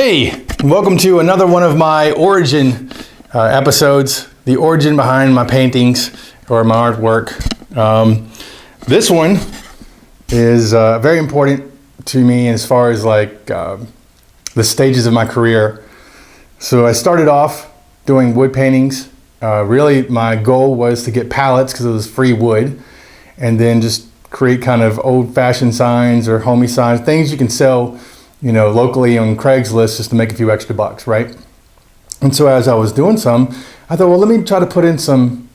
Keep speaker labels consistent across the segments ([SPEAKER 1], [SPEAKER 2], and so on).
[SPEAKER 1] Hey, welcome to another one of my origin episodes, the origin behind my paintings or my artwork. This one is very important to me as far as like the stages of my career. So I started off doing wood paintings. Really my goal was to get pallets because it was free wood, and then just create kind of old-fashioned signs or homey signs, things you can sell, you know, locally on Craigslist just to make a few extra bucks, right? And so as I was doing some, I thought, well, let me try to put in some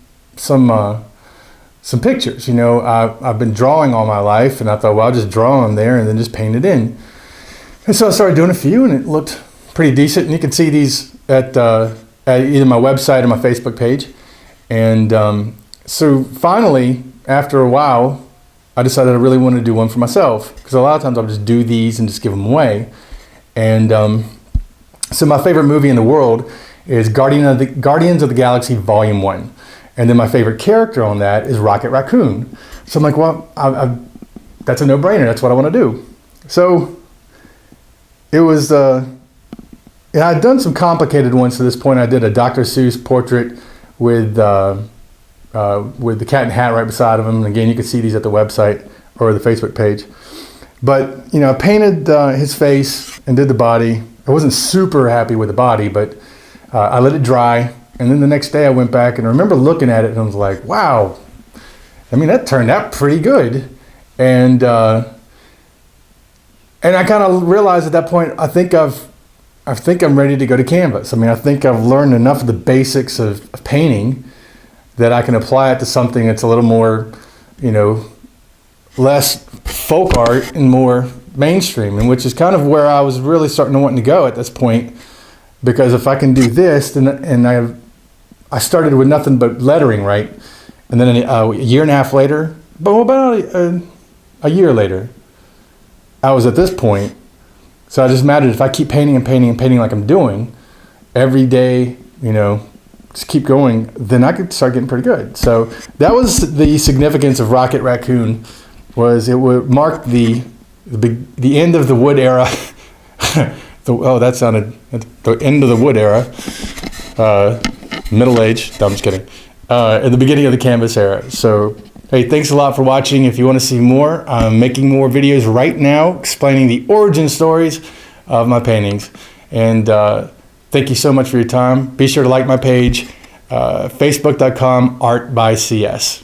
[SPEAKER 1] pictures. You know, I've been drawing all my life, and I thought, well, I'll just draw them there and then just paint it in. And so I started doing a few, and it looked pretty decent. And you can see these at either my website or my Facebook page. And so finally, after a while, I decided I really wanted to do one for myself, because a lot of times I'll just do these and just give them away. And so my favorite movie in the world is Guardians of the Galaxy Volume 1. And then my favorite character on that is Rocket Raccoon. So I'm like, well, that's a no-brainer. That's what I want to do. So it was, and I'd done some complicated ones to this point. I did a Dr. Seuss portrait with the cat and hat right beside of him. And again, you can see these at the website or the Facebook page. But, you know, I painted his face and did the body. I wasn't super happy with the body, but I let it dry. And then the next day I went back and I remember looking at it and I was like, wow, I mean, that turned out pretty good. And I kind of realized at that point, I think I'm ready to go to canvas. I mean, I think I've learned enough of the basics of painting that I can apply it to something that's a little more, you know, less folk art and more mainstream, and which is kind of where I was really starting to want to go at this point. Because if I can do this, then, and I started with nothing but lettering, right? And then a year and a half later, but about a year later, I was at this point. So I just mattered if I keep painting and painting and painting like I'm doing every day, you know, just keep going, then I could start getting pretty good. So that was the significance of Rocket Raccoon, was it would mark the end of the wood era. That sounded, the end of the wood era, middle age, no, I'm just kidding, at the beginning of the canvas era. So, hey, thanks a lot for watching. If you want to see more, I'm making more videos right now explaining the origin stories of my paintings. And thank you so much for your time. Be sure to like my page, facebook.com art by CS.